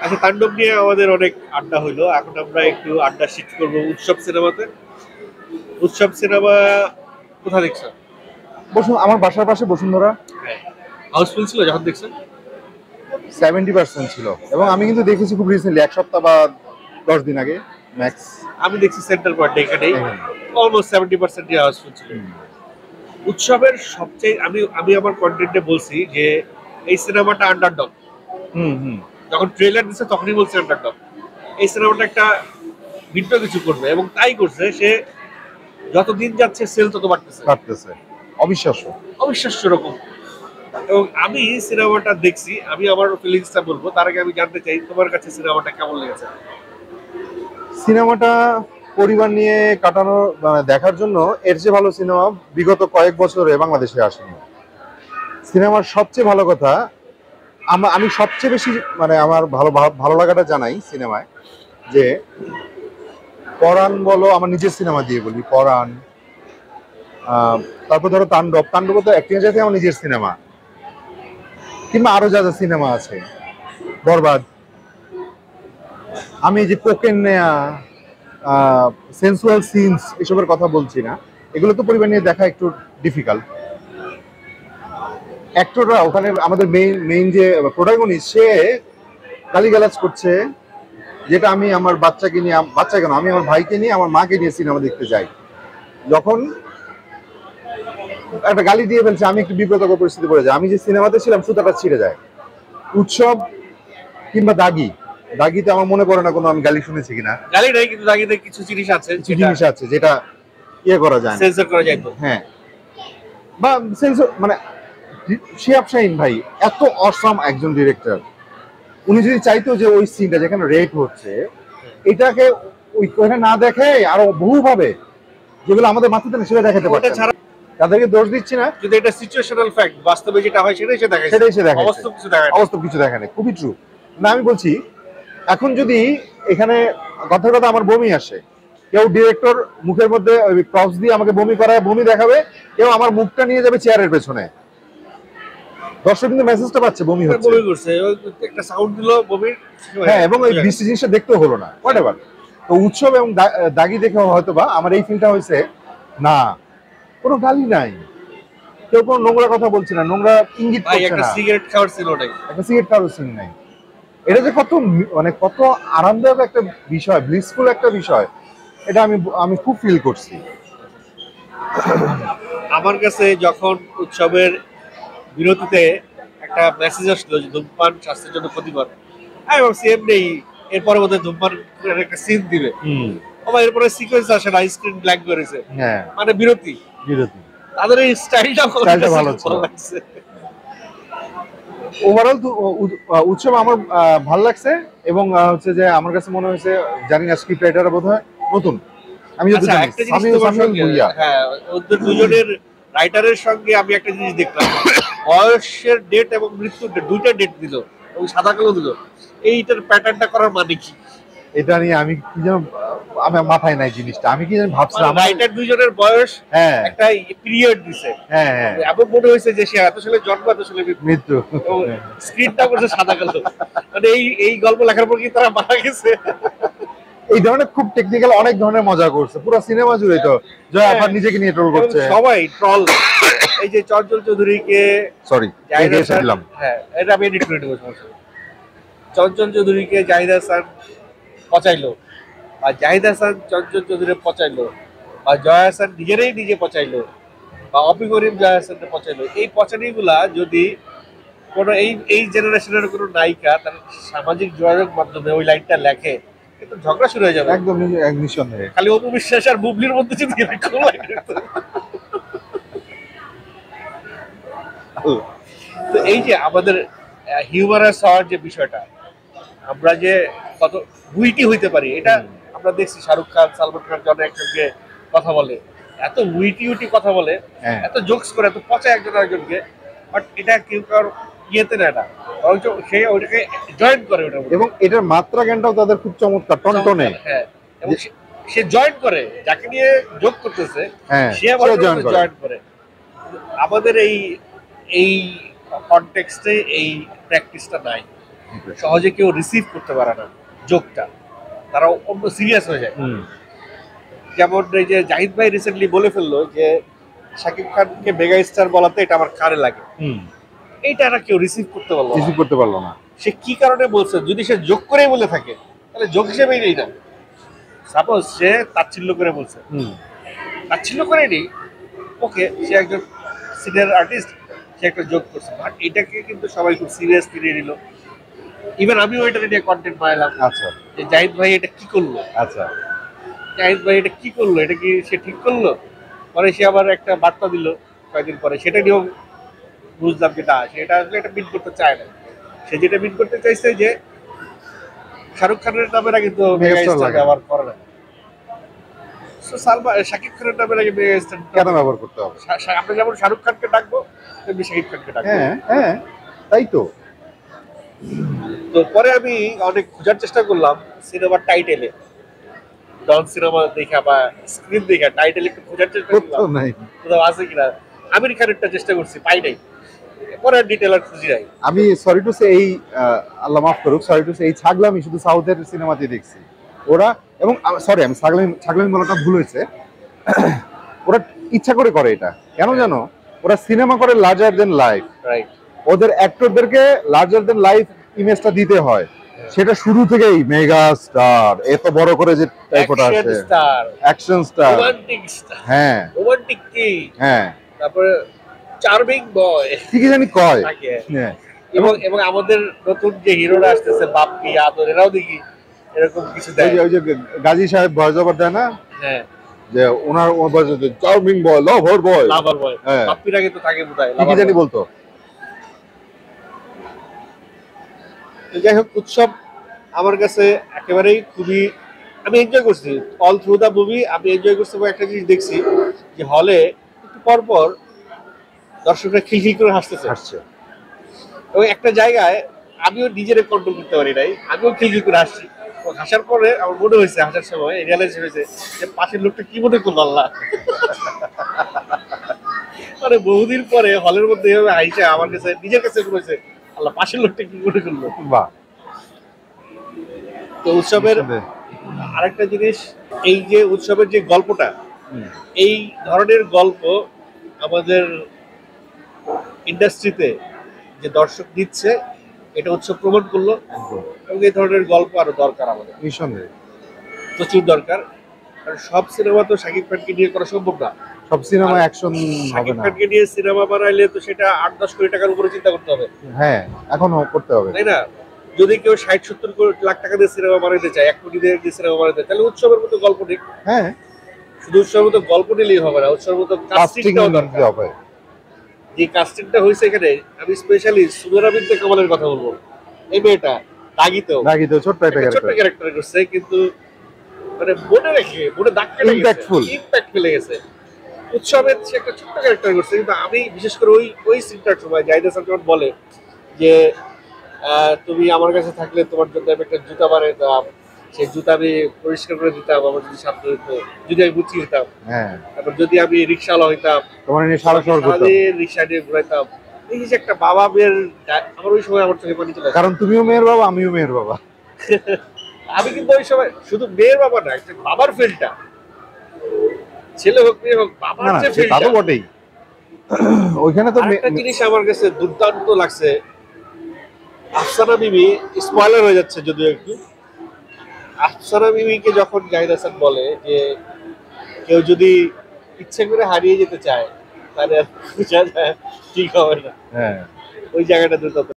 আচ্ছা, তাণ্ডব নিয়ে আমাদের অনেক আড্ডা হইলো, এখন আমরা একটু আড্ডা শিফট করবো উৎসব সিনেমাতে। উৎসব সিনেমা কোথা দেখছো? আমার বাসার পাশে বসুন্ধরা। হ্যাঁ, হাউসফুল ছিল যখন দেখছেন? 70% ছিল, এবং আমি কিন্তু দেখেছি খুব রিসেন্টলি, 1 সপ্তাহ বা 10 দিন আগে ম্যাক্স। আমি দেখছি সেন্টার পয়েন্টে, এখানেই অলমোস্ট 70% হাউসফুল ছিল। উৎসবের সবচেয়ে আমি আমি আমার কন্টেন্টে বলছি যে এই সিনেমাটা আন্ডারডগ। হুম হুম। যখন ট্রেলার দিচ্ছে তখনই বলছে আন্ডারডগ, এই সিনেমাটা একটা ভিন্ন কিছু করবে, এবং তাই করছে। সে যত দিন যাচ্ছে সেল তত বাড়তেছে। অবিশ্বাস্য। অবিশ্বাস্য রকম। এবং আমি সিনেমাটা দেখছি, আমি আমার ফিলিংসটা বলবো, তার আগে আমি জানতে চাই তোমার কাছে সিনেমাটা কেমন লেগেছে? সিনেমাটা পরিবার নিয়ে কাটানো, মানে দেখার জন্য এর চেয়ে ভালো সিনেমা বিগত কয়েক বছরে বাংলাদেশে আসেনি। সিনেমার সবচেয়ে ভালো কথা, আমি সবচেয়ে বেশি মানে আমার ভালো লাগাটা জানাই সিনেমায়, যে পরাণ বলো, আমার নিজের সিনেমা দিয়ে বলি, পরাণ, তারপর ধরো তাণ্ডব তো অ্যাক্টিং এর আমার নিজের সিনেমা, কিংবা আরো যা যা সিনেমা আছে, বরবাদ। আমি যে কোকেন নেয়া, সেন্সুয়াল সিনস, এসবের কথা বলছি না, এগুলো তো পরিবার নিয়ে দেখা একটু ডিফিকাল্ট। অ্যাক্টররা ওখানে, আমাদের মেইন যে প্রোটাগনিস্ট, সে গালিগালাজ করছে, যেটা আমি আমার বাচ্চাকে নিয়ে, বাচ্চা কেন, আমি আমার ভাইকে নিয়ে, আমার মাকে নিয়ে সিনেমা দেখতে যাই, যখন একটা গালি দিয়ে ফেলছে, আমি একটু বিব্রতকর পরিস্থিতি পড়ে যায়। আমি যে সিনেমাতে ছিলাম সুতাটা ছিঁড়ে যায়। উৎসব কিংবা দাগিতে আমার মনে পড়ে না কোনো আমি গালি শুনেছি কিনা। গালি নাই, কিন্তু দাগিতে কিছু জিনিস আছে, যেটা ইয়ে করা যায়, সেন্সর করা যায় তো। হ্যাঁ, বা সেন্সর মানে শিহাব শাহীন ভাই এত অসাম একজন ডিরেক্টর, উনি যদি চাইতো যে ওই সিনটা যেখানে রেপ হচ্ছে, এটাকে ওইখানে না দেখে আরো বহু ভাবে যেগুলো আমাদের মাথাতে সেটা দেখাতে পারতেন। তাদেরকে দোষ দিচ্ছি না, কিন্তু এটা সিচুয়েশনাল ফ্যাক্ট, বাস্তবে যেটা হয় সেটাই সে দেখায়, অবাস্তব কিছু দেখায় না, খুবই ট্রু। না, আমি বলছি, এখন যদি এখানে কথার কথা আমার বমি আসে, কেউ ডিরেক্টর মুখের মধ্যে প্রপস দিয়ে আমাকে বমি করায়, বমি দেখাবে, কেউ আমার মুখটা নিয়ে যাবে চেয়ারের পেছনে, দর্শক কিন্তু মেসেজটা পাচ্ছে বমি হচ্ছে, বমি করছে, একটা সাউন্ড দিল বমির, হ্যাঁ, এবং ওই বৃষ্টি জিনিসটা দেখতেও হলো না, হোয়াটএভার। তো উৎসব এবং দাগি দেখে হয়তো বা আমার এই ফিলটা হয়েছে, না কোনো গালি নাই, কেউ কোনো নোংরা কথা বলছে না, নোংরা ইঙ্গিত করছে না, একটা সিগারেট খাওয়ার ছিল নাই, একটা সিগারেট খাওয়ার সিন নাই। এটা যে কত মানে কত আরামদায়ক একটা বিষয়, ব্লিসফুল একটা বিষয়, এটা আমি খুব ফিল করছি। আমার কাছে যখন উৎসবের বিরতিতে একটা মেসেজ আসলো যে ধূমপান স্বাস্থ্যের জন্য ক্ষতিকর, আমি ভাবছি এমনি এর পরবর্তী ধূমপান একটা সিন দিবে, আবার এরপরে সিকোয়েন্স আসে না, স্ক্রিন ব্ল্যাঙ্ক করেছে, হ্যাঁ, মানে বিরতি। তাদের এই স্টাইলটা ভালো লাগছে। ওভারঅল উৎসব আমার ভালো লাগছে, এবং হচ্ছে যে আমার কাছে মনে হয়েছে, জানি না স্ক্রিপ্ট রাইটাররা বোধহয় নতুন, আমি যদি হ্যাঁ, ওদের দুজনের রাইটারের সঙ্গে আমি একটা জিনিস দেখলাম, বয়সের ডেট এবং মৃত্যুর ডেট, দুইটা ডেট দিল এবং সাদা কালো দিল। এইটার প্যাটার্নটা করার মানে কি? এটা নিয়ে আমি কি যেন, আমার মাথায় নাই জিনিসটা, আমি কি যেন ভাবছিলাম, রাইটার দুইজনের বয়স একটা পিরিয়ড দিছে, এমন মনে হয়েছে যে সে এত সালে জন্ম, এত সালে মৃত্যু, স্ক্রিনটা করছে সাদা কালো, মানে এই গল্প লেখার পর কি তারা মারা গেছে? এই ধরনের খুব টেকনিক্যাল অনেক ধরনের মজা করছে পুরো সিনেমা জুড়ে। তো জয় আফার নিজেকে নিয়ে ট্রোল করছে, সবাই ট্রল। এই যে চঞ্চল চৌধুরীকে, সরি হ্যাঁ, এটা আমি এডিট করে দেবো, সমস্যা। চঞ্চল চৌধুরীকে জাহিদ হাসান পচাইলো, বা জাহিদ হাসান চঞ্চল চৌধুরী পচাইলো, বা জয় হাসান নিজে পচাইলো, বা অপি করিম জয় হাসানকে পচাইলো। এই পচানিগুলা যদি কোনো এই জেনারেশনের কোনো নায়িকা তার সামাজিক যোগাযোগ মাধ্যমে ওই লাইনটা লেখে, কিন্তু ঝগড়া শুরু হয়ে যাবে একদম নিঃসন্দেহে। খালি অপু বিশ্বাস আর বুবলির মধ্যে যদি তো এই যে আমাদের হিউমারাস হওয়ার যে বিষয়টা, আমরা যে কত উইটি হইতে পারি, এটা আমরা দেখছি। শাহরুখ খান, সালমান খান জন একজনকে কথা বলে, এত উইটি কথা বলে, এত জোকস করে, এত পচা একজন আরেকজনকে, বাট এটা কেউ কারোর ইয়েতে নেয় না, সে ওইটাকে জয়েন করে ওটা, এবং এটার মাত্রা জ্ঞানটাও তাদের খুব চমৎকার, টনটনে। হ্যাঁ, এবং সে জয়েন করে, যাকে নিয়ে যোগ করতেছে সে আবার জয়েন করে। আমাদের এই কনটেক্সটে এই প্র্যাকটিসটা নাই। সহজে কেউ রিসিভ করতে পারে না জোকটা, তারা অন্য সিরিয়াস হয়ে যায়। যেমন এই যে জাহিদ ভাই রিসেন্টলি বলে ফেললো যে শাকিব খানকে মেগা স্টার বলাতে এটা আমার কারে লাগে, এইটা আর কেউ রিসিভ করতে পারলো না। রিসিভ করতে পারলো না। সে কি কারণে বলছে, যদি সে যোগ করেই বলে থাকে তাহলে যোগ হিসেবেই নেই না। সাপোজ সে তাচ্ছিল্য করে বলছে, তাচ্ছিল্য করে নেই, ওকে, সে একজন সিনিয়র আর্টিস্ট, সে একটা যোগ করছে, বাট এটাকে কিন্তু সবাই খুব সিরিয়াসলি নিয়ে নিল। ইভেন আমিও এটা নিয়ে কন্টেন্ট বানালাম। আচ্ছা, যে জাহিদ ভাই এটা কি করলো, আচ্ছা, জাহিদ ভাই এটা কি করলো, এটা কি সে ঠিক করলো? পরে সে আবার একটা বার্তা দিল কয়েকদিন পরে, সেটা নিয়েও বুঝলাম যে না, সেটা আসলে এটা মিট করতে চায় না। সে যেটা মিট করতে চাইছে যে শাহরুখ খানের নামের আগে তো মেগা স্টার ব্যবহার করে না, শাকিব খানের নামের আগে মেগা স্টার কেন ব্যবহার করতে হবে? আমরা যেমন শাহরুখ খানকে ডাকবো তেমনি শাকিব খানকে ডাকবো। হ্যাঁ, হ্যাঁ, তাই তো। তো পরে আমি অনেক খোঁজার চেষ্টা করলাম সিনেমার টাইটেলে, ডন সিনেমা দেখা বা স্ক্রিন দেখা টাইটেল একটু খোঁজার চেষ্টা করলাম নাই, কোথাও আছে কিনা। আমির খানেরটা চেষ্টা করছি, পাই নাই। পরে ডিটেল আর খুঁজি নাই। আমি সরি টু সে এই আল্লাহ মাফ করুক, সরি টু সে এই ছাগলামি শুধু সাউথের সিনেমাতে দেখছি ওরা। এবং সরি, আমি ছাগলামি বলাটা ভুল হয়েছে। ওরা ইচ্ছা করে করে এটা, কেন জানো? ওরা সিনেমা করে লার্জার দেন লাইফ, রাইট। ওদের অ্যাক্টরদেরকে লার্জার দেন লাইফ ইমেজটা দিতে হয়। সেটা শুরু থেকেই মেগা স্টার এত বড় করে যে টাইপটা আছে, অ্যাকশন স্টার, রোমান্টিক স্টার, হ্যাঁ, রোমান্টিক কিং, হ্যাঁ, তারপরে চার্মিং বয়, কি জানি কয়। হ্যাঁ, এবং আমাদের নতুন যে হিরোরা আসতেছে বাপ্পি, আদর, এরাও দেখি এরকম কিছু দেয়। ওই যে গাজী সাহেব ভয়েস ওভার দেয় না, হ্যাঁ, যে ওনার চার্মিং বয়, লাভার বয়, লাভার বয়, হ্যাঁ, বাপ্পির আগে তো থাকে বোধহয় কি জানি বলতো। যাই হোক, উৎসব আমার কাছে একেবারেই খুবই, আমি এনজয় করছি অল থ্রু দ্য মুভি। আমি এনজয় করছি এবং একটা জিনিস দেখছি যে হলে একটু পর পর দর্শকরা খিলখিল করে হাসতেছে, এবং একটা জায়গায় আমিও নিজেরে কন্ট্রোল করতে পারি নাই, আমিও খিলখিল করে হাসছি। হাসার পরে আমার মনে হয়েছে, হাসার সময় রিয়ালাইজ হয়েছে যে পাশের লোকটা কি মনে করলো আল্লাহ। মানে বহুদিন পরে হলের মধ্যে এভাবে হাইসা আমার কাছে নিজের কাছে মনে হয়েছে আল্লাহ পাশের লোকটা কি মনে করলো। বাহ। তো উৎসবের আরেকটা জিনিস, এই যে উৎসবের যে গল্পটা, এই ধরনের গল্প আমাদের ইন্ডাস্ট্রিতে যে দর্শক দিচ্ছে, এটা উৎসব প্রমাণ করলো। এবং এই ধরনের গল্প আরো দরকার আমাদের, নিঃসন্দেহে প্রচুর দরকার। কারণ সব সিনেমা তো শাকিব খানকে নিয়ে করা সম্ভব না, সব সিনেমা অ্যাকশন হবে শাকিব না। খানকে নিয়ে সিনেমা বানাইলে তো সেটা 8-10 কোটি টাকার উপরে চিন্তা করতে হবে, হ্যাঁ, এখনো করতে হবে, তাই না? যদি কেউ 60-70 লাখ টাকা দিয়ে সিনেমা বানাইতে চায়, 1 কোটি দিয়ে সিনেমা বানাইতে, তাহলে উৎসবের মতো গল্প নেই। হ্যাঁ, শুধু উৎসবের মতো গল্প নিলেই হবে না, উৎসবের মতো কাস্টিংটাও দরকার হবে। যে কাস্টিংটা হয়েছে এখানে, আমি স্পেশালি সুমেরা বিনতে কামালের কথা বলবো। এই মেয়েটা দাগিতেও ছোট্ট একটা ক্যারেক্টার করছে, কিন্তু মানে মনে রেখে, মনে দাগ কেটে গেছে, ইম্প্যাক্ট ফেলে গেছে। উৎসবের সে একটা ছোট্ট ক্যারেক্টার করছে, কিন্তু আমি বিশেষ করে ওই সিনটার সময় জাহিদ হাসান যখন বলে যে তুমি আমার কাছে থাকলে তোমার জন্য আমি একটা জুতা বানিয়ে দিতাম, সেই জুতা আমি পরিষ্কার করে দিতাম আমার যদি সাধ্য হইতো, যদি আমি বুঝি হইতাম, তারপর যদি আমি রিক্সাওয়ালা হইতাম, তোমার নিয়ে সারাদিন রিক্সা নিয়ে ঘুরাইতাম। এই যে একটা বাবা মেয়ের, আমার ওই সময় আমার চোখে পানি চলে আসে। কারণ তুমিও মেয়ের বাবা, আমিও মেয়ের বাবা। আমি কিন্তু ওই সময় শুধু মেয়ের বাবা না, একটা বাবার ফিলটা, ছেলে হোক মেয়ে হোক, বাবার যে ফিলটা, তা তো বটেই। ওইখানে তো একটা জিনিস আমার কাছে দুর্দান্ত লাগছে, আফসানা বিবি, স্পয়লার হয়ে যাচ্ছে যদিও একটু, আফসানা বিবিকে যখন জাহিদ হাসান বলে যে কেউ যদি ইচ্ছে করে হারিয়ে যেতে চায় তাহলে ঠিক হবে না, ওই জায়গাটা দুর্দান্ত।